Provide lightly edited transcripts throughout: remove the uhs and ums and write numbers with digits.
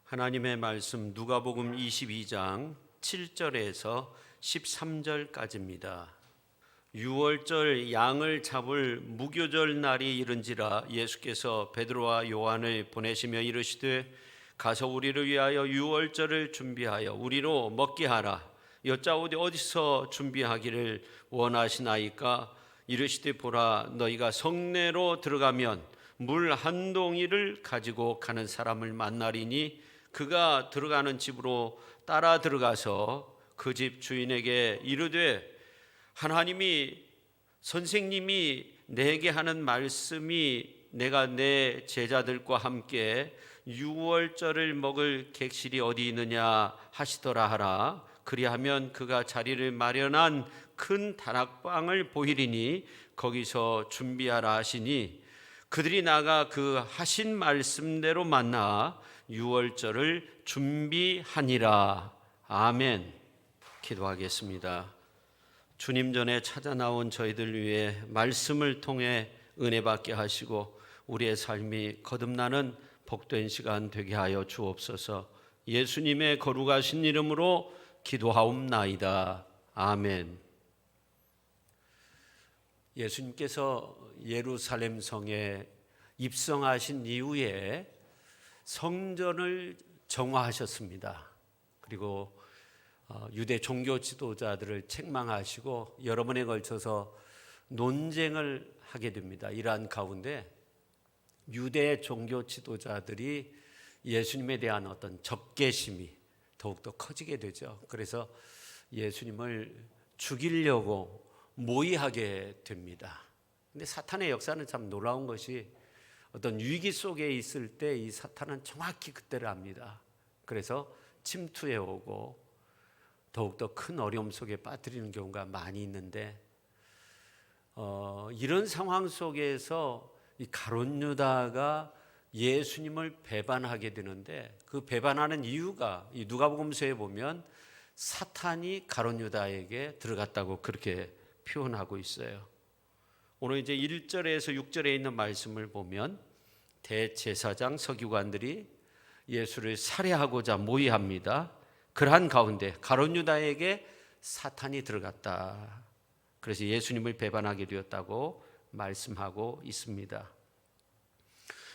하나님의 말씀 누가복음 22장 7절에서 13절까지입니다. 유월절 양을 잡을 무교절 날이 이른지라 예수께서 베드로와 요한을 보내시며 이르시되 가서 우리를 위하여 유월절을 준비하여 우리로 먹게 하라. 여짜오되 어디서 준비하기를 원하시나이까? 이르시되 보라, 너희가 성내로 들어가면 물 한 동이를 가지고 가는 사람을 만나리니 그가 들어가는 집으로 따라 들어가서 그 집 주인에게 이르되 하나님이 선생님이 내게 하는 말씀이 내가 내 제자들과 함께 유월절을 먹을 객실이 어디 있느냐 하시더라 하라. 그리하면 그가 자리를 마련한 큰 다락방을 보이리니 거기서 준비하라 하시니 그들이 나가 그 하신 말씀대로 만나 유월절을 준비하니라. 아멘. 기도하겠습니다. 주님 전에 찾아 나온 저희들 위해 말씀을 통해 은혜 받게 하시고 우리의 삶이 거듭나는 복된 시간 되게 하여 주옵소서. 예수님의 거룩하신 이름으로 기도하옵나이다. 아멘. 예수님께서 예루살렘 성에 입성하신 이후에 성전을 정화하셨습니다. 그리고 유대 종교 지도자들을 책망하시고 여러 번에 걸쳐서 논쟁을 하게 됩니다. 이러한 가운데 유대 종교 지도자들이 예수님에 대한 어떤 적개심이 더욱더 커지게 되죠. 그래서 예수님을 죽이려고 모의하게 됩니다. 근데 사탄의 역사는 참 놀라운 것이 어떤 위기 속에 있을 때 이 사탄은 정확히 그때를 압니다. 그래서 침투해 오고 더욱더 큰 어려움 속에 빠뜨리는 경우가 많이 있는데 이런 상황 속에서 이 가룟 유다가 예수님을 배반하게 되는데 그 배반하는 이유가 이 누가복음서에 보면 사탄이 가룟 유다에게 들어갔다고 그렇게 표현하고 있어요. 오늘 이제 1절에서 6절에 있는 말씀을 보면 대제사장 서기관들이 예수를 살해하고자 모의합니다. 그러한 가운데 가룟 유다에게 사탄이 들어갔다. 그래서 예수님을 배반하게 되었다고 말씀하고 있습니다.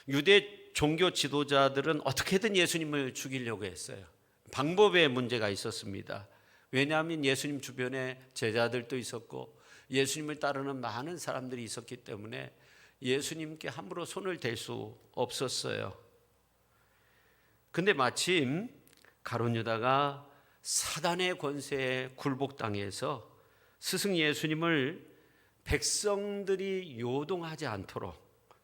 유대 종교 지도자들은 어떻게든 예수님을 죽이려고 했어요. 방법에 문제가 있었습니다. 왜냐하면 예수님 주변에 제자들도 있었고 예수님을 따르는 많은 사람들이 있었기 때문에 예수님께 함부로 손을 댈 수 없었어요. 근데 마침 가룟 유다가 사단의 권세에 굴복당해서 스승 예수님을 백성들이 요동하지 않도록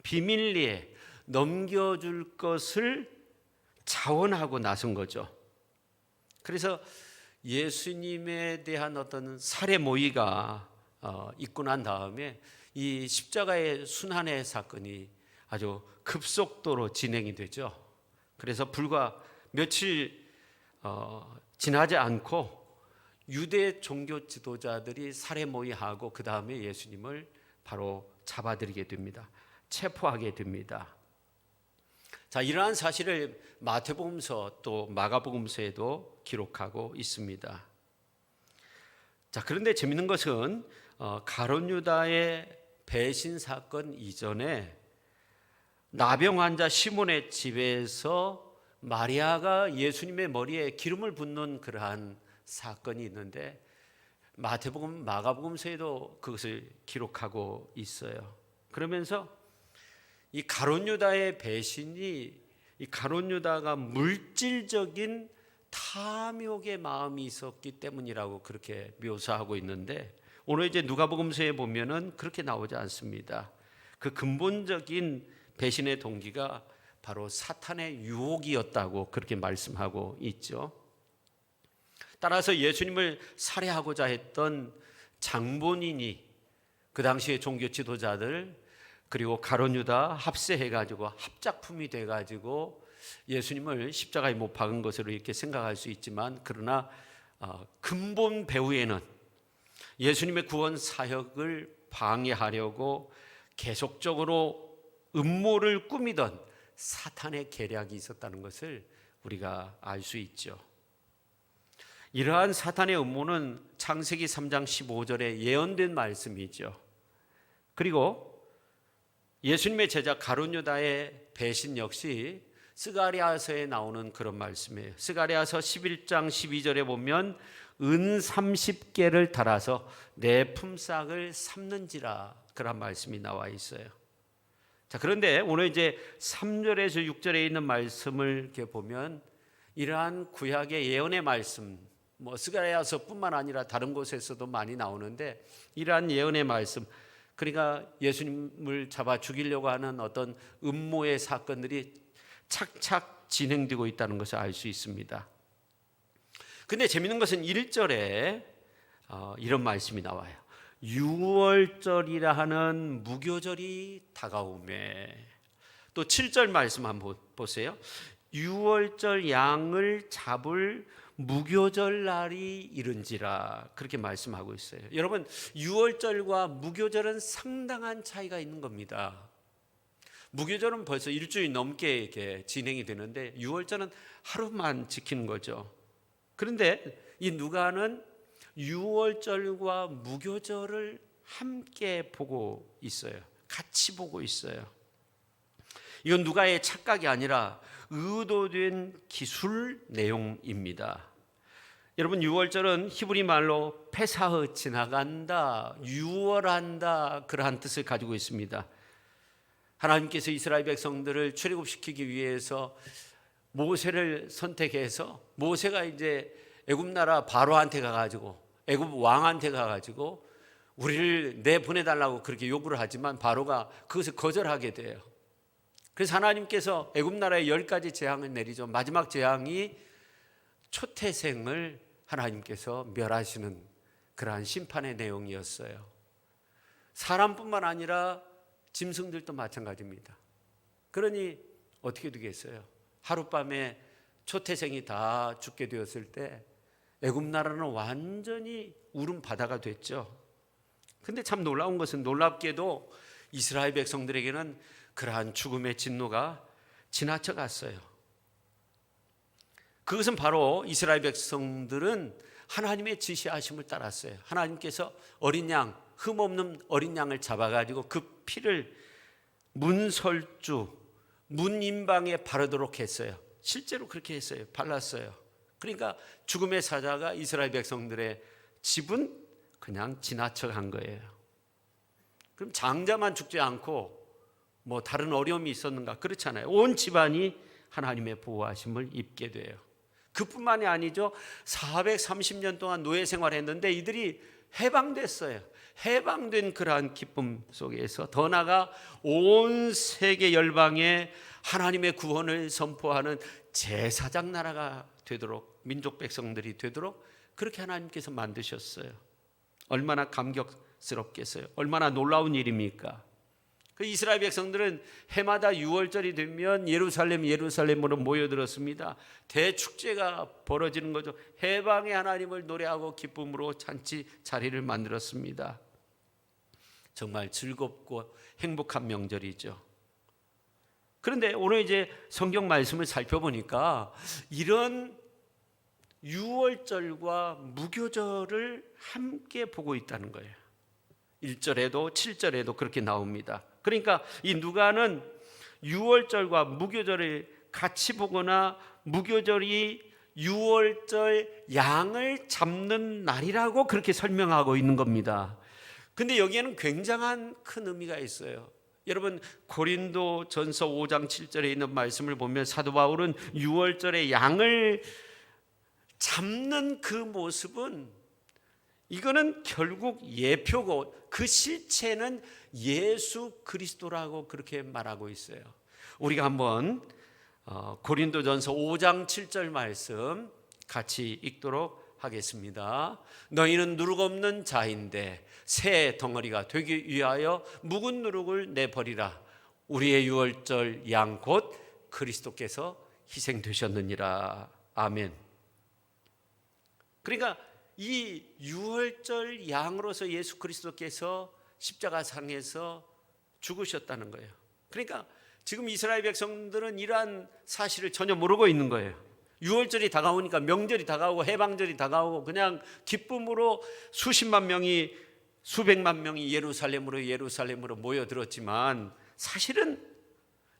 비밀리에 넘겨줄 것을 자원하고 나선 거죠. 그래서 예수님에 대한 어떤 살해 모의가 있고 난 다음에 이 십자가의 순환의 사건이 아주 급속도로 진행이 되죠. 그래서 불과 며칠 지나지 않고 유대 종교 지도자들이 살해 모의하고 그 다음에 예수님을 바로 잡아들이게 됩니다. 체포하게 됩니다. 자, 이러한 사실을 마태복음서 또 마가복음서에도 기록하고 있습니다. 자, 그런데 재밌는 것은 가룟 유다의 배신 사건 이전에 나병 환자 시몬의 집에서 마리아가 예수님의 머리에 기름을 붓는 그러한 사건이 있는데 마태복음, 마가복음서에도 그것을 기록하고 있어요. 그러면서 이 가룟 유다의 배신이 이 가룟 유다가 물질적인 탐욕의 마음이 있었기 때문이라고 그렇게 묘사하고 있는데 오늘 이제 누가복음서에 보면은 그렇게 나오지 않습니다. 그 근본적인 배신의 동기가 바로 사탄의 유혹이었다고 그렇게 말씀하고 있죠. 따라서 예수님을 살해하고자 했던 장본인이 그 당시의 종교 지도자들 그리고 가룟 유다 합세해가지고 합작품이 돼가지고 예수님을 십자가에 못 박은 것으로 이렇게 생각할 수 있지만 그러나 근본 배후에는 예수님의 구원 사역을 방해하려고 계속적으로 음모를 꾸미던 사탄의 계략이 있었다는 것을 우리가 알 수 있죠. 이러한 사탄의 음모는 창세기 3장 15절에 예언된 말씀이죠. 그리고 예수님의 제자 가룟 유다의 배신 역시 스가랴서에 나오는 그런 말씀이에요. 스가랴서 11장 12절에 보면 은 30개를 달아서 내 품삯을 삼는지라, 그런 말씀이 나와 있어요. 자, 그런데 오늘 이제 3절에서 6절에 있는 말씀을 이렇게 보면 이러한 구약의 예언의 말씀, 스가랴서뿐만 아니라 다른 곳에서도 많이 나오는데, 이러한 예언의 말씀, 그러니까 예수님을 잡아 죽이려고 하는 어떤 음모의 사건들이 착착 진행되고 있다는 것을 알 수 있습니다. 근데 재밌는 것은 1절에 이런 말씀이 나와요. 6월절이라 하는 무교절이 다가오매. 또 7절 말씀 한번 보세요. 6월절 양을 잡을 무교절 날이 이른지라, 그렇게 말씀하고 있어요. 여러분, 6월절과 무교절은 상당한 차이가 있는 겁니다. 무교절은 벌써 일주일 넘게 이렇게 진행이 되는데 6월절은 하루만 지키는 거죠. 그런데 이 누가는 6월절과 무교절을 함께 보고 있어요. 같이 보고 있어요. 이건 누가의 착각이 아니라 의도된 기술 내용입니다. 여러분, 6월절은 히브리 말로 페사흐, 지나간다, 유월한다, 그러한 뜻을 가지고 있습니다. 하나님께서 이스라엘 백성들을 출애굽시키기 위해서 모세를 선택해서, 모세가 이제 애굽 나라 바로한테 가가지고, 애굽 왕한테 가가지고 우리를 내보내달라고 그렇게 요구를 하지만 바로가 그것을 거절하게 돼요. 그래서 하나님께서 애굽 나라에 10가지 재앙을 내리죠. 마지막 재앙이 초태생을 하나님께서 멸하시는 그러한 심판의 내용이었어요. 사람뿐만 아니라 짐승들도 마찬가지입니다. 그러니 어떻게 되겠어요? 하룻밤에 초태생이 다 죽게 되었을 때 애굽 나라는 완전히 울음 바다가 됐죠. 근데 참 놀라운 것은, 놀랍게도 이스라엘 백성들에게는 그러한 죽음의 진노가 지나쳐 갔어요. 그것은 바로 이스라엘 백성들은 하나님의 지시하심을 따랐어요. 하나님께서 어린 양, 흠없는 어린 양을 잡아가지고 그 피를 문설주, 문인방에 바르도록 했어요. 실제로 그렇게 했어요. 발랐어요. 그러니까 죽음의 사자가 이스라엘 백성들의 집은 그냥 지나쳐간 거예요. 그럼 장자만 죽지 않고 다른 어려움이 있었는가? 그렇잖아요. 온 집안이 하나님의 보호하심을 입게 돼요. 그뿐만이 아니죠. 430년 동안 노예 생활했는데 이들이 해방됐어요. 해방된 그러한 기쁨 속에서 더 나아가 온 세계 열방에 하나님의 구원을 선포하는 제사장 나라가 되도록, 민족 백성들이 되도록 그렇게 하나님께서 만드셨어요. 얼마나 감격스럽겠어요. 얼마나 놀라운 일입니까? 그 이스라엘 백성들은 해마다 6월절이 되면 예루살렘으로 모여들었습니다. 대축제가 벌어지는 거죠. 해방의 하나님을 노래하고 기쁨으로 잔치 자리를 만들었습니다. 정말 즐겁고 행복한 명절이죠. 그런데 오늘 이제 성경 말씀을 살펴보니까 이런 6월절과 무교절을 함께 보고 있다는 거예요. 1절에도 7절에도 그렇게 나옵니다. 그러니까 이 누가는 6월절과 무교절을 같이 보거나 무교절이 6월절 양을 잡는 날이라고 그렇게 설명하고 있는 겁니다. 근데 여기에는 굉장한 큰 의미가 있어요. 여러분, 고린도전서 5장 7절에 있는 말씀을 보면 사도 바울은 6월절에 양을 잡는 그 모습은, 이거는 결국 예표고 그 실체는 예수 그리스도라고 그렇게 말하고 있어요. 우리가 한번 고린도전서 5장 7절 말씀 같이 읽도록 하겠습니다. 너희는 누룩 없는 자인데 새 덩어리가 되기 위하여 묵은 누룩을 내버리라. 우리의 유월절 양 곧 그리스도께서 희생되셨느니라. 아멘. 그러니까 이 유월절 양으로서 예수 그리스도께서 십자가상에서 죽으셨다는 거예요. 그러니까 지금 이스라엘 백성들은 이러한 사실을 전혀 모르고 있는 거예요. 유월절이 다가오니까 명절이 다가오고 해방절이 다가오고 그냥 기쁨으로 수십만 명이 수백만 명이 예루살렘으로 모여들었지만 사실은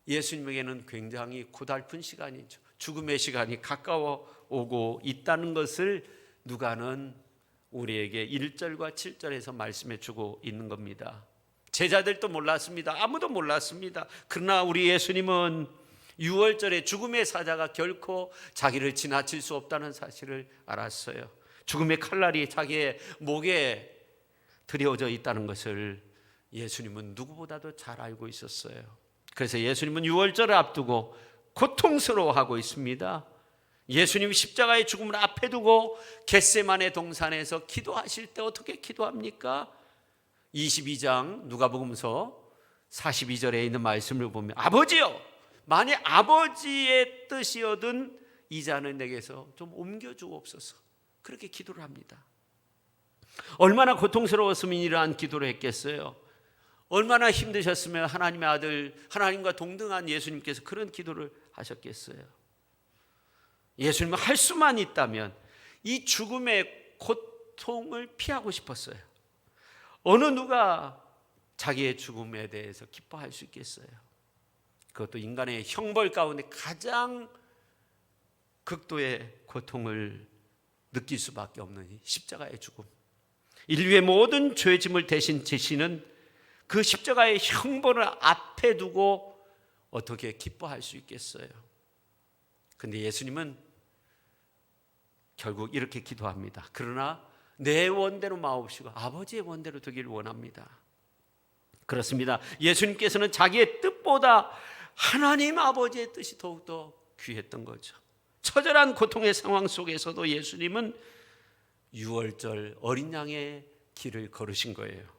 예수님에게는 굉장히 고달픈 시간이죠. 죽음의 시간이 가까워 오고 있다는 것을 누가는 우리에게 1절과 7절에서 말씀해 주고 있는 겁니다. 제자들도 몰랐습니다. 아무도 몰랐습니다. 그러나 우리 예수님은 유월절에 죽음의 사자가 결코 자기를 지나칠 수 없다는 사실을 알았어요. 죽음의 칼날이 자기의 목에 들여져 있다는 것을 예수님은 누구보다도 잘 알고 있었어요. 그래서 예수님은 유월절을 앞두고 고통스러워하고 있습니다. 예수님 십자가의 죽음을 앞에 두고 겟세마네 동산에서 기도하실 때 어떻게 기도합니까? 22장 누가복음서 42절에 있는 말씀을 보면 아버지여, 만약 아버지의 뜻이거든 이 잔을 내게서 좀 옮겨주옵소서, 그렇게 기도를 합니다. 얼마나 고통스러웠으면 이러한 기도를 했겠어요. 얼마나 힘드셨으면 하나님의 아들, 하나님과 동등한 예수님께서 그런 기도를 하셨겠어요. 예수님은 할 수만 있다면 이 죽음의 고통을 피하고 싶었어요. 어느 누가 자기의 죽음에 대해서 기뻐할 수 있겠어요? 그것도 인간의 형벌 가운데 가장 극도의 고통을 느낄 수밖에 없는 십자가의 죽음. 인류의 모든 죄 짐을 대신 지시는 그 십자가의 형벌을 앞에 두고 어떻게 기뻐할 수 있겠어요? 근데 예수님은 결국 이렇게 기도합니다. 그러나 내 원대로 마옵시고 아버지의 원대로 되기를 원합니다. 그렇습니다. 예수님께서는 자기의 뜻보다 하나님 아버지의 뜻이 더욱더 귀했던 거죠. 처절한 고통의 상황 속에서도 예수님은 유월절 어린 양의 길을 걸으신 거예요.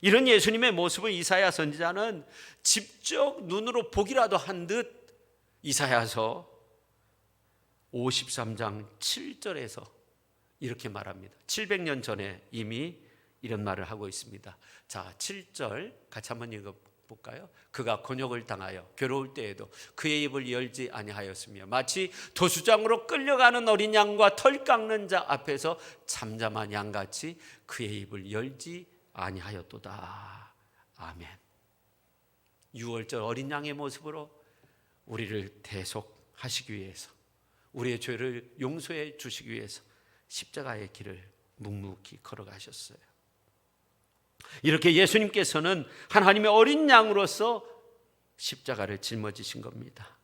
이런 예수님의 모습을 이사야 선지자는 직접 눈으로 보기라도 한 듯 이사야서 53장 7절에서 이렇게 말합니다. 700년 전에 이미 이런 말을 하고 있습니다. 자, 7절 같이 한번 읽어볼까요? 그가 곤욕을 당하여 괴로울 때에도 그의 입을 열지 아니하였으며 마치 도수장으로 끌려가는 어린 양과 털 깎는 자 앞에서 잠잠한 양같이 그의 입을 열지 아니하였도다. 아멘. 유월절 어린 양의 모습으로 우리를 대속하시기 위해서, 우리의 죄를 용서해 주시기 위해서 십자가의 길을 묵묵히 걸어가셨어요. 이렇게 예수님께서는 하나님의 어린 양으로서 십자가를 짊어지신 겁니다.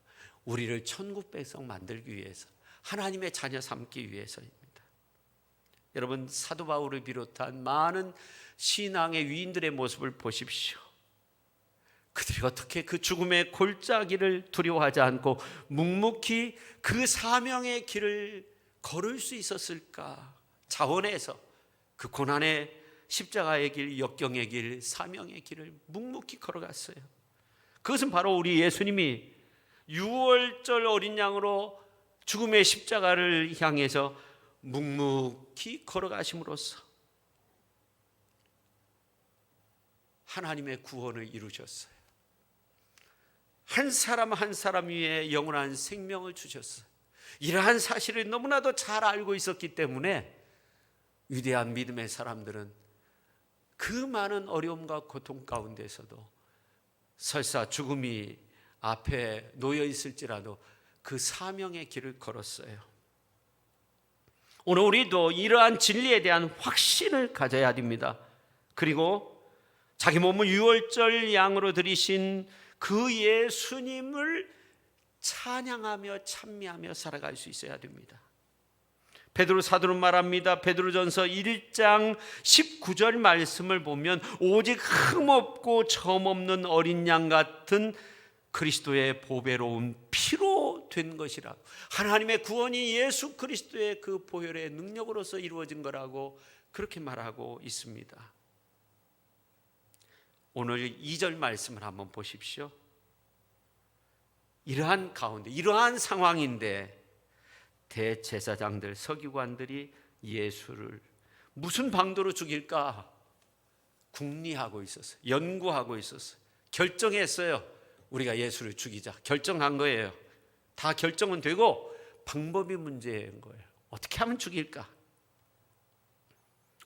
우리를 천국 백성 만들기 위해서, 하나님의 자녀 삼기 위해서입니다. 여러분, 사도 바울을 비롯한 많은 신앙의 위인들의 모습을 보십시오. 그들이 어떻게 그 죽음의 골짜기를 두려워하지 않고 묵묵히 그 사명의 길을 걸을 수 있었을까? 자원해서 그 고난의 십자가의 길, 역경의 길, 사명의 길을 묵묵히 걸어갔어요. 그것은 바로 우리 예수님이 유월절 어린 양으로 죽음의 십자가를 향해서 묵묵히 걸어가심으로써 하나님의 구원을 이루셨어요. 한 사람 한 사람 위에 영원한 생명을 주셨어요. 이러한 사실을 너무나도 잘 알고 있었기 때문에 위대한 믿음의 사람들은 그 많은 어려움과 고통 가운데서도 설사 죽음이 앞에 놓여 있을지라도 그 사명의 길을 걸었어요. 오늘 우리도 이러한 진리에 대한 확신을 가져야 됩니다. 그리고 자기 몸을 유월절 양으로 드리신 그 예수님을 찬양하며 찬미하며 살아갈 수 있어야 됩니다. 베드로 사도는 말합니다. 베드로전서 1장 19절 말씀을 보면 오직 흠없고 점없는 어린 양 같은 그리스도의 보배로운 피로 된 것이라고, 하나님의 구원이 예수 그리스도의 그 보혈의 능력으로서 이루어진 거라고 그렇게 말하고 있습니다. 오늘 2절 말씀을 한번 보십시오. 이러한 가운데, 이러한 상황인데 대제사장들, 서기관들이 예수를 무슨 방도로 죽일까 궁리하고 있었어요. 연구하고 있었어요. 결정했어요. 우리가 예수를 죽이자. 결정한 거예요. 다 결정은 되고 방법이 문제인 거예요. 어떻게 하면 죽일까?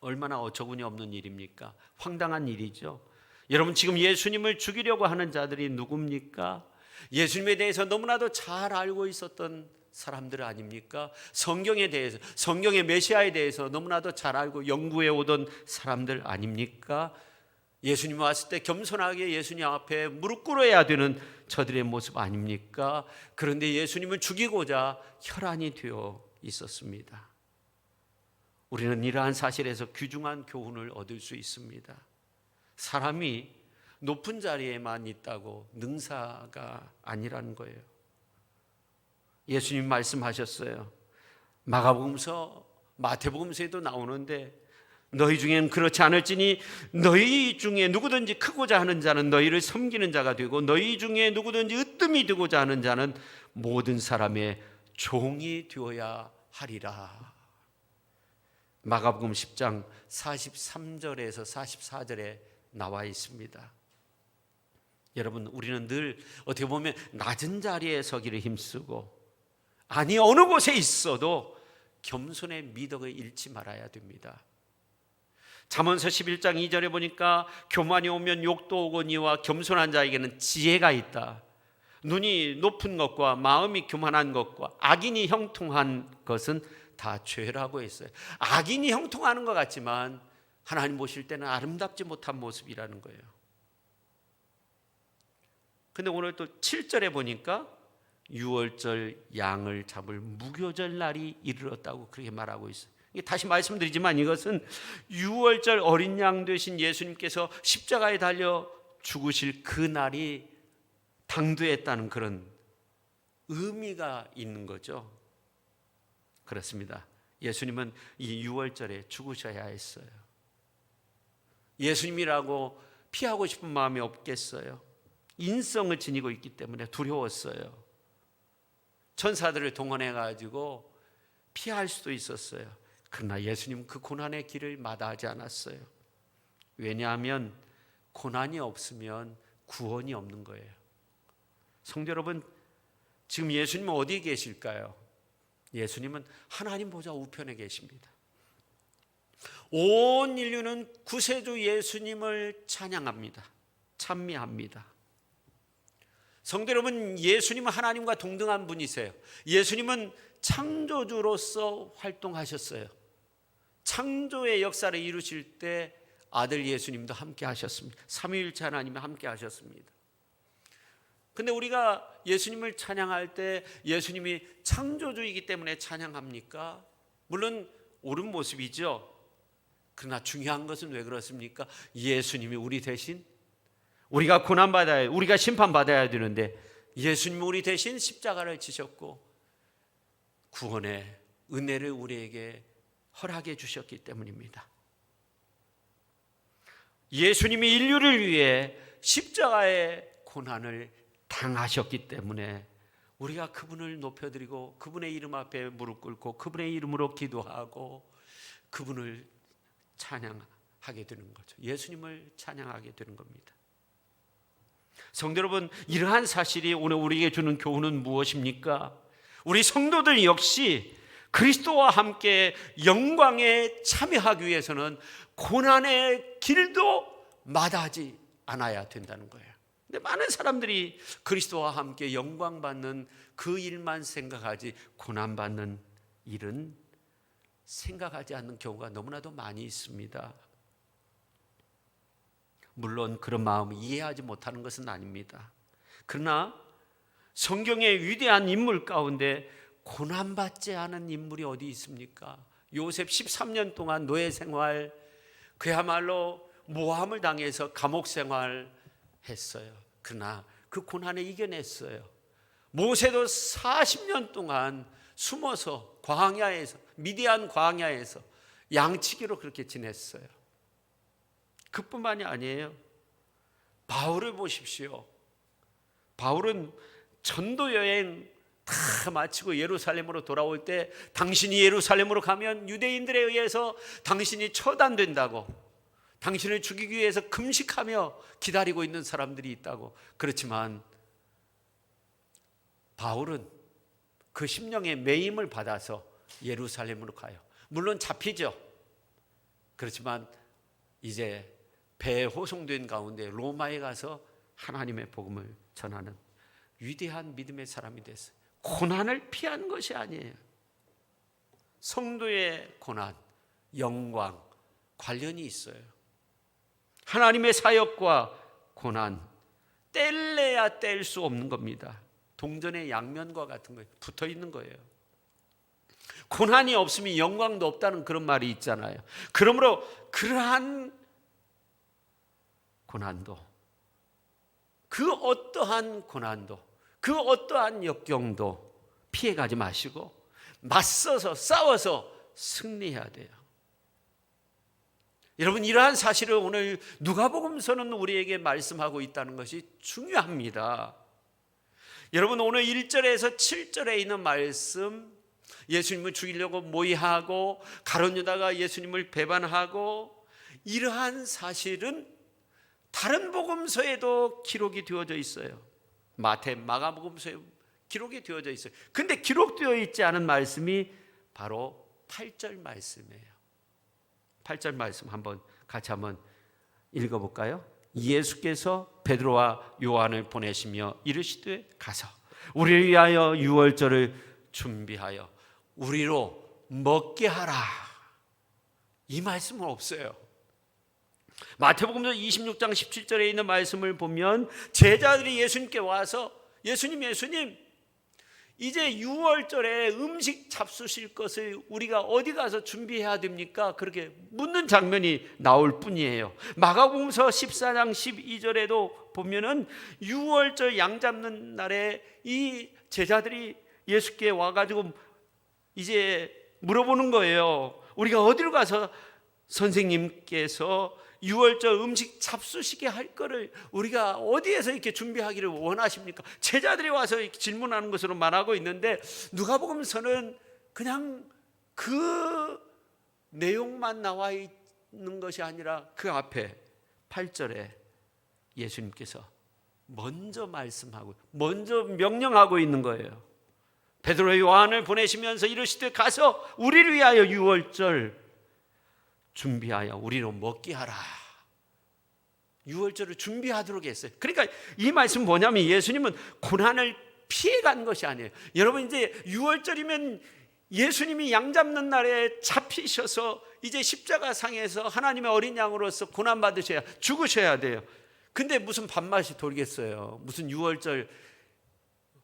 얼마나 어처구니 없는 일입니까? 황당한 일이죠. 여러분, 지금 예수님을 죽이려고 하는 자들이 누굽니까? 예수님에 대해서 너무나도 잘 알고 있었던 사람들 아닙니까? 성경에 대해서, 성경의 메시아에 대해서 너무나도 잘 알고 연구해 오던 사람들 아닙니까? 예수님 왔을 때 겸손하게 예수님 앞에 무릎 꿇어야 되는 저들의 모습 아닙니까? 그런데 예수님을 죽이고자 혈안이 되어 있었습니다. 우리는 이러한 사실에서 귀중한 교훈을 얻을 수 있습니다. 사람이 높은 자리에만 있다고 능사가 아니라는 거예요. 예수님 말씀하셨어요. 마가복음서, 마태복음서에도 나오는데 너희 중엔 그렇지 않을지니 너희 중에 누구든지 크고자 하는 자는 너희를 섬기는 자가 되고 너희 중에 누구든지 으뜸이 되고자 하는 자는 모든 사람의 종이 되어야 하리라. 마가복음 10장 43절에서 44절에 나와 있습니다. 여러분, 우리는 늘 어떻게 보면 낮은 자리에 서기를 힘쓰고 아니 어느 곳에 있어도 겸손의 미덕을 잃지 말아야 됩니다. 잠언서 11장 2절에 보니까 교만이 오면 욕도 오거니와 겸손한 자에게는 지혜가 있다. 눈이 높은 것과 마음이 교만한 것과 악인이 형통한 것은 다 죄라고 했어요. 악인이 형통하는 것 같지만 하나님 보실 때는 아름답지 못한 모습이라는 거예요. 근데 오늘 또 7절에 보니까 유월절 양을 잡을 무교절 날이 이르렀다고 그렇게 말하고 있어요. 다시 말씀드리지만 이것은 유월절 어린 양 되신 예수님께서 십자가에 달려 죽으실 그 날이 당도했다는 그런 의미가 있는 거죠. 그렇습니다. 예수님은 이 유월절에 죽으셔야 했어요. 예수님이라고 피하고 싶은 마음이 없겠어요. 인성을 지니고 있기 때문에 두려웠어요. 천사들을 동원해 가지고 피할 수도 있었어요. 그러나 예수님은 그 고난의 길을 마다하지 않았어요. 왜냐하면 고난이 없으면 구원이 없는 거예요. 성도 여러분, 지금 예수님은 어디에 계실까요? 예수님은 하나님 보좌 우편에 계십니다. 온 인류는 구세주 예수님을 찬양합니다. 찬미합니다. 성도 여러분, 예수님은 하나님과 동등한 분이세요. 예수님은 창조주로서 활동하셨어요. 창조의 역사를 이루실 때 아들 예수님도 함께 하셨습니다. 삼위일체 하나님이 함께 하셨습니다. 근데 우리가 예수님을 찬양할 때 예수님이 창조주이기 때문에 찬양합니까? 물론 옳은 모습이죠. 그러나 중요한 것은 왜 그렇습니까? 예수님이 우리 대신 우리가 고난받아야, 우리가 심판받아야 되는데 예수님이 우리 대신 십자가를 지셨고 구원의 은혜를 우리에게 허락해 주셨기 때문입니다. 예수님이 인류를 위해 십자가의 고난을 당하셨기 때문에 우리가 그분을 높여드리고 그분의 이름 앞에 무릎 꿇고 그분의 이름으로 기도하고 그분을 찬양하게 되는 거죠. 예수님을 찬양하게 되는 겁니다. 성도 여러분, 이러한 사실이 오늘 우리에게 주는 교훈은 무엇입니까? 우리 성도들 역시 그리스도와 함께 영광에 참여하기 위해서는 고난의 길도 마다하지 않아야 된다는 거예요. 근데 많은 사람들이 그리스도와 함께 영광받는 그 일만 생각하지 고난받는 일은 생각하지 않는 경우가 너무나도 많이 있습니다. 물론 그런 마음을 이해하지 못하는 것은 아닙니다. 그러나 성경의 위대한 인물 가운데 고난받지 않은 인물이 어디 있습니까? 요셉 13년 동안 노예 생활, 그야말로 모함을 당해서 감옥 생활 했어요. 그러나 그 고난을 이겨냈어요. 모세도 40년 동안 숨어서 광야에서, 미디안 광야에서 양치기로 그렇게 지냈어요. 그뿐만이 아니에요. 바울을 보십시오. 바울은 전도 여행 다 마치고 예루살렘으로 돌아올 때 당신이 예루살렘으로 가면 유대인들에 의해서 당신이 처단된다고, 당신을 죽이기 위해서 금식하며 기다리고 있는 사람들이 있다고. 그렇지만 바울은 그 심령의 매임을 받아서 예루살렘으로 가요. 물론 잡히죠. 그렇지만 이제 배에 호송된 가운데 로마에 가서 하나님의 복음을 전하는 위대한 믿음의 사람이 됐어요. 고난을 피한 것이 아니에요. 성도의 고난, 영광 관련이 있어요. 하나님의 사역과 고난 뗄래야 뗄 수 없는 겁니다. 동전의 양면과 같은 거예요. 붙어 있는 거예요. 고난이 없으면 영광도 없다는 그런 말이 있잖아요. 그러므로 그러한 고난도, 그 어떠한 고난도, 그 어떠한 역경도 피해가지 마시고 맞서서 싸워서 승리해야 돼요. 여러분, 이러한 사실을 오늘 누가복음서는 우리에게 말씀하고 있다는 것이 중요합니다. 여러분, 오늘 1절에서 7절에 있는 말씀, 예수님을 죽이려고 모의하고 가룟 유다가 예수님을 배반하고, 이러한 사실은 다른 복음서에도 기록이 되어져 있어요. 마태, 마가복음서에 기록이 되어져 있어요. 근데 기록되어 있지 않은 말씀이 바로 8절 말씀이에요. 8절 말씀 같이 한번 읽어볼까요? 예수께서 베드로와 요한을 보내시며 이르시되 가서 우리를 위하여 유월절을 준비하여 우리로 먹게 하라. 이 말씀은 없어요. 마태복음서 26장 17절에 있는 말씀을 보면 제자들이 예수님께 와서 예수님 이제 6월절에 음식 잡수실 것을 우리가 어디 가서 준비해야 됩니까? 그렇게 묻는 장면이 나올 뿐이에요. 마가복음서 14장 12절에도 보면은 6월절 양 잡는 날에 이 제자들이 예수께 와가지고 이제 물어보는 거예요. 우리가 어디로 가서 선생님께서 6월절 음식 잡수시게 할 거를 우리가 어디에서 이렇게 준비하기를 원하십니까? 제자들이 와서 이렇게 질문하는 것으로 말하고 있는데, 누가복음서는 그냥 그 내용만 나와 있는 것이 아니라 그 앞에 8절에 예수님께서 먼저 말씀하고 먼저 명령하고 있는 거예요. 베드로 요한을 보내시면서 이르시되 가서 우리를 위하여 6월절 준비하여 우리로 먹게 하라. 6월절을 준비하도록 했어요. 그러니까 이 말씀 뭐냐면 예수님은 고난을 피해간 것이 아니에요. 여러분, 이제 6월절이면 예수님이 양 잡는 날에 잡히셔서 이제 십자가상에서 하나님의 어린 양으로서 고난 받으셔야, 죽으셔야 돼요. 근데 무슨 밥맛이 돌겠어요. 무슨 6월절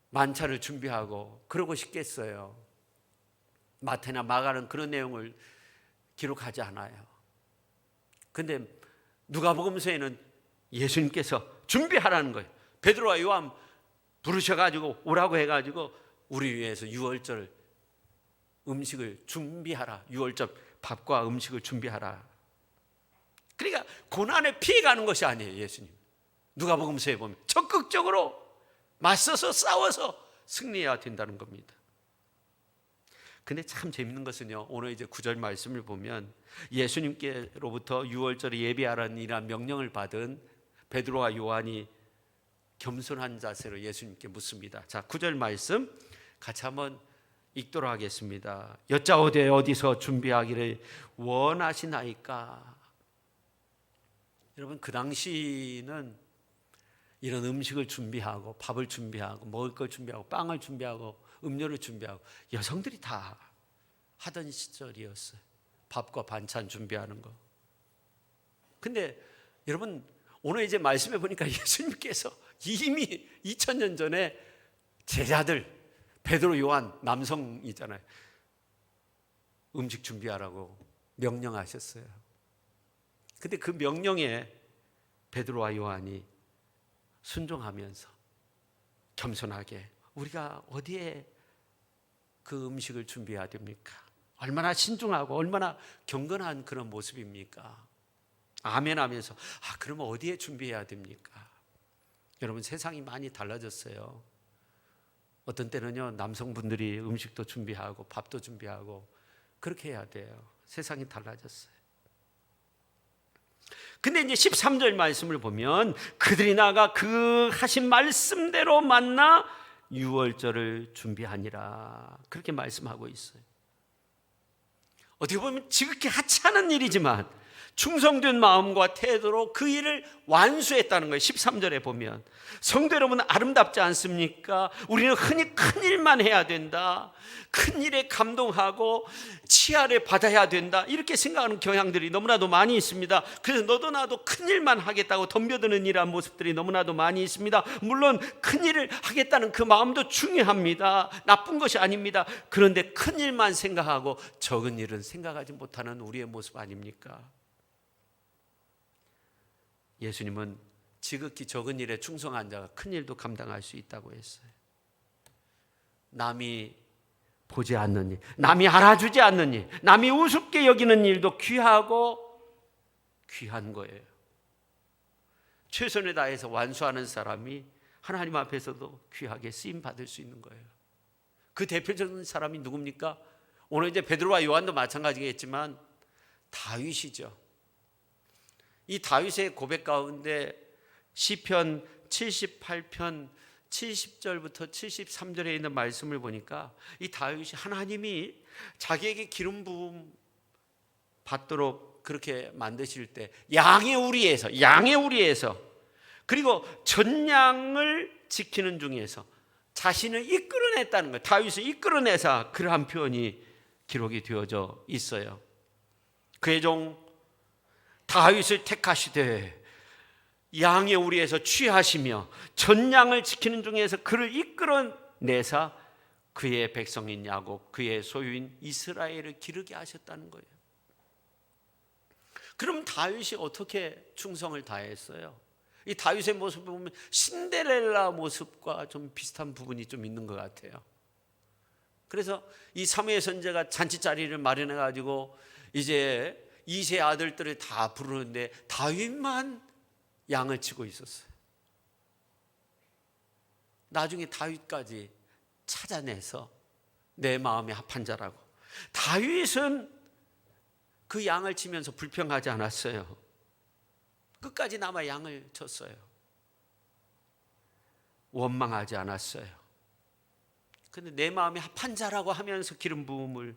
만찬을 준비하고 그러고 싶겠어요. 마태나 마가는 그런 내용을 기록하지 않아요. 근데 누가복음서에는 예수님께서 준비하라는 거예요. 베드로와 요한 부르셔가지고 오라고 해가지고 우리 위해서 6월절 음식을 준비하라. 6월절 밥과 음식을 준비하라. 그러니까 고난에 피해가는 것이 아니에요. 예수님 누가복음서에 보면 적극적으로 맞서서 싸워서 승리해야 된다는 겁니다. 근데 참 재밌는 것은요, 오늘 이제 9절 말씀을 보면 예수님께로부터 6월절에 예비하라는 이러한 명령을 받은 베드로와 요한이 겸손한 자세로 예수님께 묻습니다. 자, 9절 말씀 같이 한번 읽도록 하겠습니다. 여짜오되 어디서 준비하기를 원하시나이까? 여러분, 그 당시는 이런 음식을 준비하고 밥을 준비하고 먹을 걸 준비하고 빵을 준비하고 음료를 준비하고 여성들이 다 하던 시절이었어요. 밥과 반찬 준비하는 거. 근데 여러분, 오늘 이제 말씀해 보니까 예수님께서 이미 2000년 전에 제자들 베드로 요한 남성이잖아요. 음식 준비하라고 명령하셨어요. 근데 그 명령에 베드로와 요한이 순종하면서 겸손하게 우리가 어디에 그 음식을 준비해야 됩니까? 얼마나 신중하고 얼마나 경건한 그런 모습입니까? 아멘 하면서 그러면 어디에 준비해야 됩니까? 여러분, 세상이 많이 달라졌어요. 어떤 때는요, 남성분들이 음식도 준비하고 밥도 준비하고 그렇게 해야 돼요. 세상이 달라졌어요. 근데 이제 13절 말씀을 보면 그들이 나가 그 하신 말씀대로 만나 유월절을 준비하니라. 그렇게 말씀하고 있어요. 어떻게 보면 지극히 하찮은 일이지만 충성된 마음과 태도로 그 일을 완수했다는 거예요. 13절에 보면 성도 여러분, 아름답지 않습니까? 우리는 흔히 큰 일만 해야 된다, 큰 일에 감동하고 치아를 받아야 된다, 이렇게 생각하는 경향들이 너무나도 많이 있습니다. 그래서 너도 나도 큰 일만 하겠다고 덤벼드는 이러한 모습들이 너무나도 많이 있습니다. 물론 큰 일을 하겠다는 그 마음도 중요합니다. 나쁜 것이 아닙니다. 그런데 큰 일만 생각하고 적은 일은 생각하지 못하는 우리의 모습 아닙니까? 예수님은 지극히 적은 일에 충성한 자가 큰 일도 감당할 수 있다고 했어요. 남이 보지 않는 일, 남이 알아주지 않는 일, 남이 우습게 여기는 일도 귀하고 귀한 거예요. 최선을 다해서 완수하는 사람이 하나님 앞에서도 귀하게 쓰임 받을 수 있는 거예요. 그 대표적인 사람이 누굽니까? 오늘 이제 베드로와 요한도 마찬가지겠지만 다윗이죠. 이 다윗의 고백 가운데 시편 78편 70절부터 73절에 있는 말씀을 보니까 이 다윗이 하나님이 자기에게 기름 부음 받도록 그렇게 만드실 때 양의 우리에서 그리고 전양을 지키는 중에서 자신을 이끌어냈다는 거예요. 다윗을 이끌어내서 그러한 표현이 기록이 되어져 있어요. 그의 종 다윗을 택하시되 양의 우리에서 취하시며 전양을 지키는 중에서 그를 이끌어내사 그의 백성인 야곱, 그의 소유인 이스라엘을 기르게 하셨다는 거예요. 그럼 다윗이 어떻게 충성을 다했어요? 이 다윗의 모습을 보면 신데렐라 모습과 좀 비슷한 부분이 좀 있는 것 같아요. 그래서 이 사무엘 선지자가 잔치자리를 마련해 가지고 이제 2세 아들들을 다 부르는데 다윗만 양을 치고 있었어요. 나중에 다윗까지 찾아내서 내 마음에 합한 자라고. 다윗은 그 양을 치면서 불평하지 않았어요. 끝까지 남아 양을 쳤어요. 원망하지 않았어요. 근데 내 마음에 합한 자라고 하면서 기름 부음을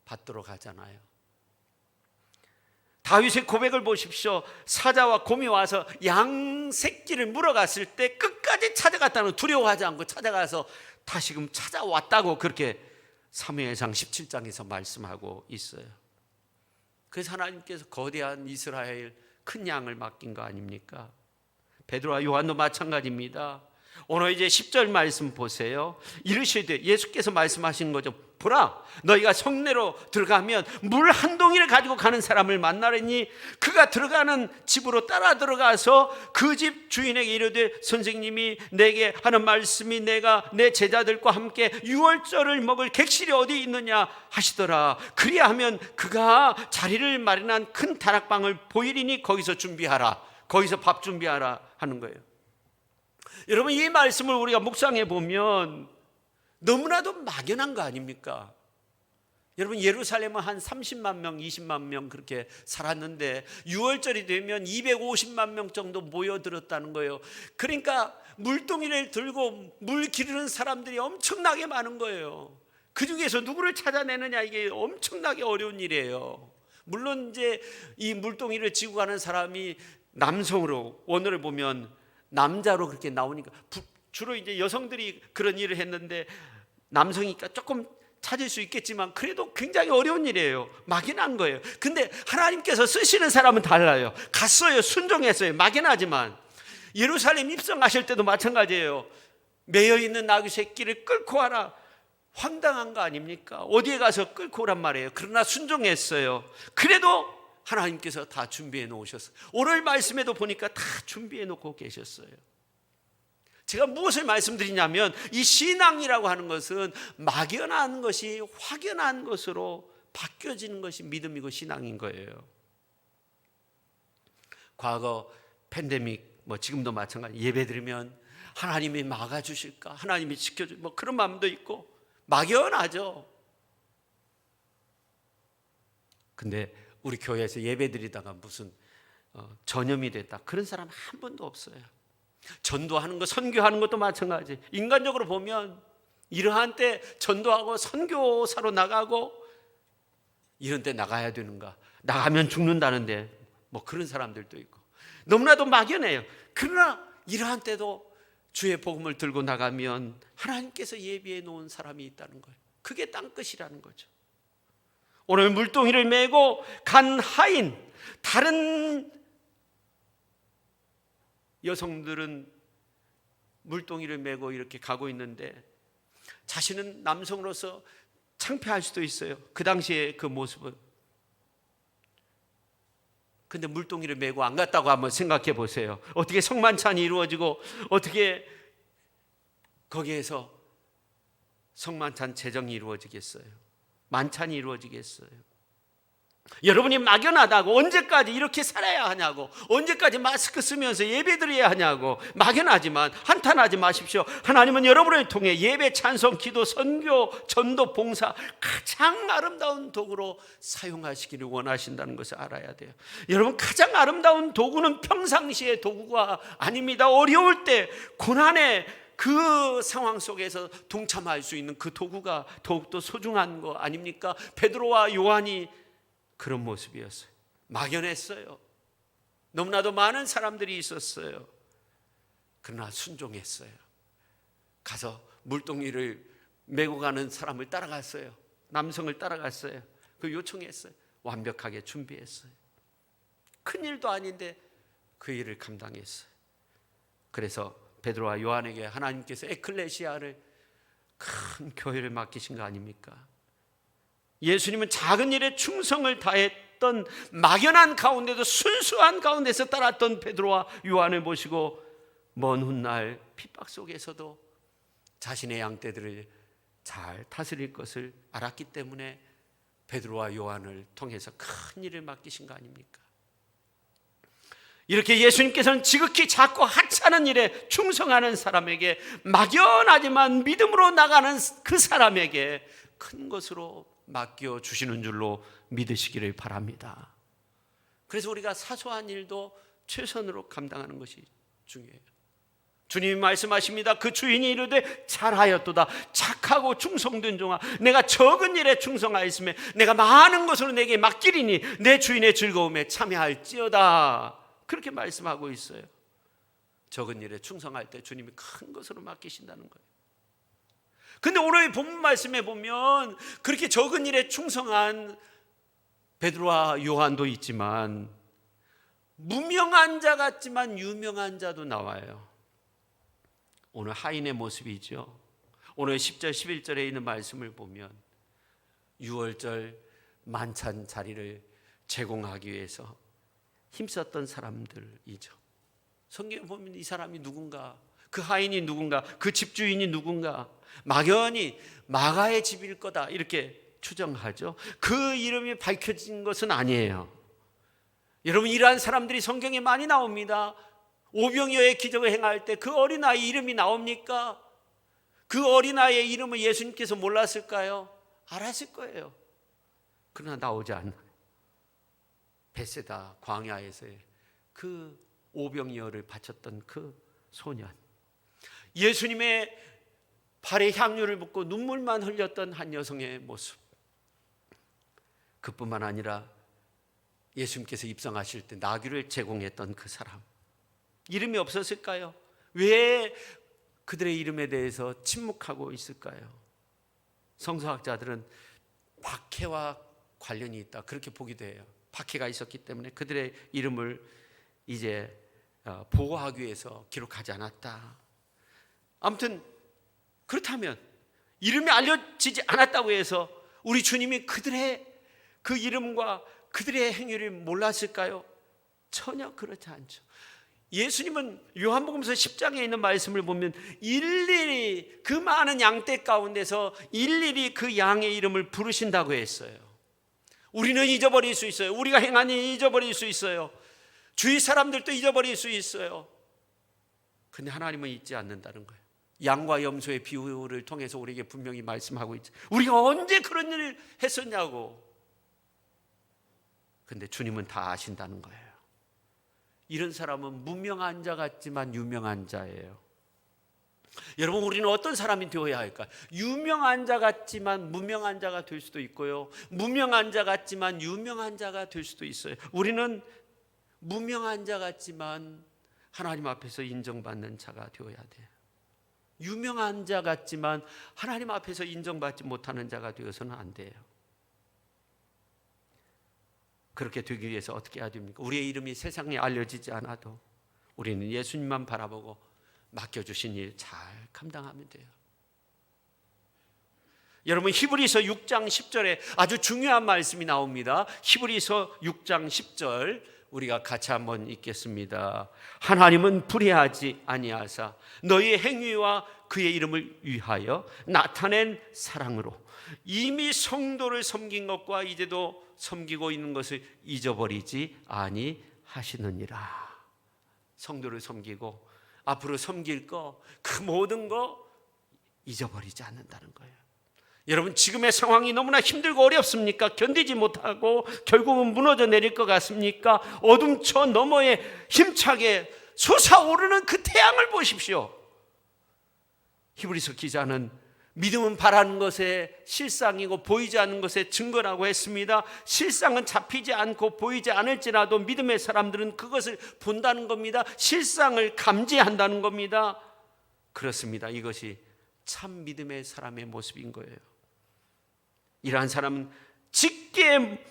받도록 하잖아요. 다윗의 고백을 보십시오. 사자와 곰이 와서 양 새끼를 물어갔을 때 끝까지 찾아갔다는 거, 두려워하지 않고 찾아가서 다시금 찾아왔다고 그렇게 사무엘상 17장에서 말씀하고 있어요. 그래서 하나님께서 거대한 이스라엘 큰 양을 맡긴 거 아닙니까? 베드로와 요한도 마찬가지입니다. 오늘 이제 10절 말씀 보세요. 이르시되, 예수께서 말씀하신 거죠. 보라, 너희가 성내로 들어가면 물 한 동이를 가지고 가는 사람을 만나려니 그가 들어가는 집으로 따라 들어가서 그 집 주인에게 이르되, 선생님이 내게 하는 말씀이 내가 내 제자들과 함께 유월절을 먹을 객실이 어디 있느냐 하시더라. 그리하면 그가 자리를 마련한 큰 다락방을 보이리니 거기서 준비하라, 거기서 밥 준비하라 하는 거예요. 여러분, 이 말씀을 우리가 묵상해 보면 너무나도 막연한 거 아닙니까? 여러분, 예루살렘은 한 30만 명, 20만 명 그렇게 살았는데 6월절이 되면 250만 명 정도 모여들었다는 거예요. 그러니까 물동이를 들고 물 기르는 사람들이 엄청나게 많은 거예요. 그 중에서 누구를 찾아내느냐, 이게 엄청나게 어려운 일이에요. 물론 이제 이 물동이를 지고 가는 사람이 남성으로, 오늘을 보면 남자로 그렇게 나오니까 주로 이제 여성들이 그런 일을 했는데 남성이니까 조금 찾을 수 있겠지만 그래도 굉장히 어려운 일이에요. 막연한 거예요. 근데 하나님께서 쓰시는 사람은 달라요. 갔어요. 순종했어요. 막연하지만 예루살렘 입성하실 때도 마찬가지예요. 매여있는 나귀 새끼를 끌고 와라. 황당한 거 아닙니까? 어디에 가서 끌고 오란 말이에요. 그러나 순종했어요. 그래도 하나님께서 다 준비해 놓으셨어요. 오늘 말씀에도 보니까 다 준비해 놓고 계셨어요. 제가 무엇을 말씀드리냐면 이 신앙이라고 하는 것은 막연한 것이 확연한 것으로 바뀌어지는 것이 믿음이고 신앙인 거예요. 과거 팬데믹, 지금도 마찬가지, 예배 드리면 하나님이 막아주실까, 하나님이 지켜줄, 그런 마음도 있고 막연하죠. 근데 우리 교회에서 예배 드리다가 무슨 전염이 됐다, 그런 사람 한 분도 없어요. 전도하는 거, 선교하는 것도 마찬가지. 인간적으로 보면 이러한 때 전도하고 선교사로 나가고 이런 때 나가야 되는가? 나가면 죽는다는데 뭐 그런 사람들도 있고 너무나도 막연해요. 그러나 이러한 때도 주의 복음을 들고 나가면 하나님께서 예비해 놓은 사람이 있다는 거예요. 그게 땅끝이라는 거죠. 오늘 물동이를 메고 간 하인, 다른 여성들은 물동이를 메고 이렇게 가고 있는데 자신은 남성으로서 창피할 수도 있어요. 그 당시에 그 모습은. 근데 물동이를 메고 안 갔다고 한번 생각해 보세요. 어떻게 성만찬이 이루어지고 어떻게 거기에서 성만찬 제정이 이루어지겠어요? 만찬이 이루어지겠어요? 여러분이 막연하다고, 언제까지 이렇게 살아야 하냐고, 언제까지 마스크 쓰면서 예배드려야 하냐고 막연하지만 한탄하지 마십시오. 하나님은 여러분을 통해 예배, 찬송, 기도, 선교, 전도, 봉사 가장 아름다운 도구로 사용하시기를 원하신다는 것을 알아야 돼요. 여러분, 가장 아름다운 도구는 평상시의 도구가 아닙니다. 어려울 때, 고난에 그 상황 속에서 동참할 수 있는 그 도구가 더욱더 소중한 거 아닙니까? 베드로와 요한이 그런 모습이었어요. 막연했어요. 너무나도 많은 사람들이 있었어요. 그러나 순종했어요. 가서 물동이를 메고 가는 사람을 따라갔어요. 남성을 따라갔어요. 그 요청했어요. 완벽하게 준비했어요. 큰 일도 아닌데 그 일을 감당했어요. 그래서 베드로와 요한에게 하나님께서 에클레시아를, 큰 교회를 맡기신 거 아닙니까? 예수님은 작은 일에 충성을 다했던 막연한 가운데도 순수한 가운데서 따랐던 베드로와 요한을 모시고 먼 훗날 핍박 속에서도 자신의 양떼들을 잘 다스릴 것을 알았기 때문에 베드로와 요한을 통해서 큰 일을 맡기신 거 아닙니까? 이렇게 예수님께서는 지극히 작고 하찮은 일에 충성하는 사람에게, 막연하지만 믿음으로 나가는 그 사람에게 큰 것으로 맡겨주시는 줄로 믿으시기를 바랍니다. 그래서 우리가 사소한 일도 최선으로 감당하는 것이 중요해요. 주님이 말씀하십니다. 그 주인이 이르되 잘하였도다 착하고 충성된 종아, 내가 적은 일에 충성하였으며 내가 많은 것으로 내게 맡기리니 내 주인의 즐거움에 참여할지어다. 그렇게 말씀하고 있어요. 적은 일에 충성할 때 주님이 큰 것으로 맡기신다는 거예요. 근데 오늘 본문 말씀에 보면 그렇게 적은 일에 충성한 베드로와 요한도 있지만 무명한 자 같지만 유명한 자도 나와요. 오늘 하인의 모습이죠. 오늘 10절 11절에 있는 말씀을 보면 6월절 만찬 자리를 제공하기 위해서 힘썼던 사람들이죠. 성경에 보면 이 사람이 누군가, 그 하인이 누군가, 그 집주인이 누군가, 막연히 마가의 집일 거다 이렇게 추정하죠. 그 이름이 밝혀진 것은 아니에요. 여러분, 이러한 사람들이 성경에 많이 나옵니다. 오병이어의 기적을 행할 때 그 어린아이 이름이 나옵니까? 그 어린아이의 이름을 예수님께서 몰랐을까요? 알았을 거예요. 그러나 나오지 않아요. 베세다 광야에서의 그 오병이어를 바쳤던 그 소년, 예수님의 발에 향유를 붓고 눈물만 흘렸던 한 여성의 모습, 그뿐만 아니라 예수님께서 입성하실 때 나귀를 제공했던 그 사람, 이름이 없었을까요? 왜 그들의 이름에 대해서 침묵하고 있을까요? 성서학자들은 박해와 관련이 있다 그렇게 보기도 해요. 박해가 있었기 때문에 그들의 이름을 이제 보호하기 위해서 기록하지 않았다. 아무튼 그렇다면 이름이 알려지지 않았다고 해서 우리 주님이 그들의 그 이름과 그들의 행위를 몰랐을까요? 전혀 그렇지 않죠. 예수님은 요한복음서 10장에 있는 말씀을 보면 일일이 그 많은 양떼 가운데서 일일이 그 양의 이름을 부르신다고 했어요. 우리는 잊어버릴 수 있어요. 우리가 행한 일 잊어버릴 수 있어요. 주위 사람들도 잊어버릴 수 있어요. 근데 하나님은 잊지 않는다는 거예요. 양과 염소의 비유를 통해서 우리에게 분명히 말씀하고 있죠. 우리가 언제 그런 일을 했었냐고. 근데 주님은 다 아신다는 거예요. 이런 사람은 무명한 자 같지만 유명한 자예요. 여러분, 우리는 어떤 사람이 되어야 할까요? 유명한 자 같지만 무명한 자가 될 수도 있고요, 무명한 자 같지만 유명한 자가 될 수도 있어요. 우리는 무명한 자 같지만 하나님 앞에서 인정받는 자가 되어야 돼요. 유명한 자 같지만 하나님 앞에서 인정받지 못하는 자가 되어서는 안 돼요. 그렇게 되기 위해서 어떻게 해야 됩니까? 우리의 이름이 세상에 알려지지 않아도 우리는 예수님만 바라보고 맡겨주신 일 잘 감당하면 돼요. 여러분, 히브리서 6장 10절에 아주 중요한 말씀이 나옵니다. 히브리서 6장 10절 우리가 같이 한번 읽겠습니다. 하나님은 불의하지 아니하사 너희의 행위와 그의 이름을 위하여 나타낸 사랑으로 이미 성도를 섬긴 것과 이제도 섬기고 있는 것을 잊어버리지 아니하시느니라. 성도를 섬기고 앞으로 섬길 거, 그 모든 거 잊어버리지 않는다는 거예요. 여러분, 지금의 상황이 너무나 힘들고 어렵습니까? 견디지 못하고 결국은 무너져 내릴 것 같습니까? 어둠처 너머에 힘차게 솟아오르는 그 태양을 보십시오. 히브리서 기자는 믿음은 바라는 것의 실상이고 보이지 않는 것의 증거라고 했습니다. 실상은 잡히지 않고 보이지 않을지라도 믿음의 사람들은 그것을 본다는 겁니다. 실상을 감지한다는 겁니다. 그렇습니다. 이것이 참 믿음의 사람의 모습인 거예요. 이러한 사람은 짙게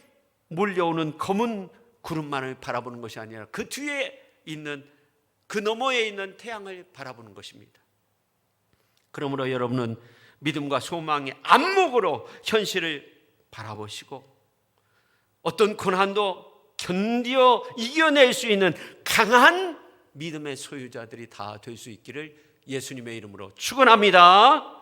몰려오는 검은 구름만을 바라보는 것이 아니라 그 뒤에 있는, 그 너머에 있는 태양을 바라보는 것입니다. 그러므로 여러분은 믿음과 소망의 안목으로 현실을 바라보시고 어떤 고난도 견디어 이겨낼 수 있는 강한 믿음의 소유자들이 다 될 수 있기를 예수님의 이름으로 축원합니다.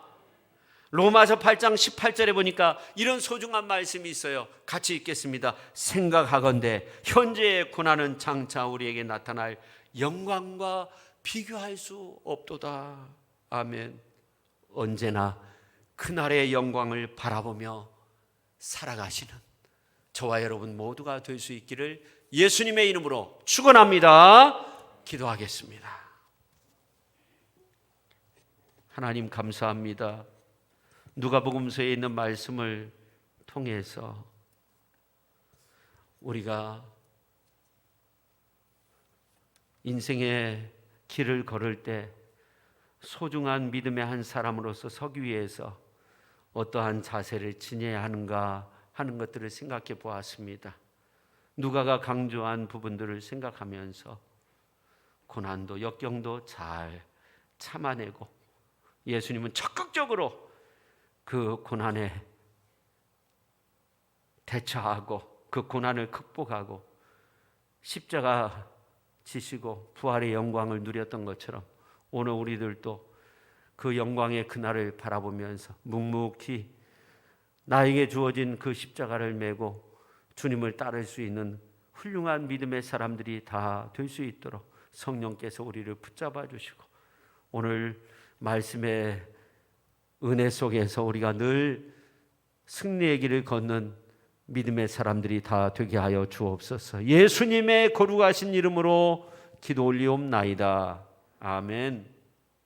로마서 8장 18절에 보니까 이런 소중한 말씀이 있어요. 같이 읽겠습니다. 생각하건대 현재의 고난은 장차 우리에게 나타날 영광과 비교할 수 없도다. 아멘. 언제나 그날의 영광을 바라보며 살아가시는 저와 여러분 모두가 될 수 있기를 예수님의 이름으로 축원합니다. 기도하겠습니다. 하나님, 감사합니다. 누가복음서에 있는 말씀을 통해서 우리가 인생의 길을 걸을 때 소중한 믿음의 한 사람으로서 서기 위해서 어떠한 자세를 지녀야 하는가 하는 것들을 생각해 보았습니다. 누가가 강조한 부분들을 생각하면서 고난도 역경도 잘 참아내고 예수님은 적극적으로 그 고난에 대처하고 그 고난을 극복하고 십자가 지시고 부활의 영광을 누렸던 것처럼 오늘 우리들도 그 영광의 그날을 바라보면서 묵묵히 나에게 주어진 그 십자가를 메고 주님을 따를 수 있는 훌륭한 믿음의 사람들이 다 될 수 있도록 성령께서 우리를 붙잡아 주시고 오늘 말씀의 은혜 속에서 우리가 늘 승리의 길을 걷는 믿음의 사람들이 다 되게 하여 주옵소서. 예수님의 거룩하신 이름으로 기도 올리옵나이다. 아멘.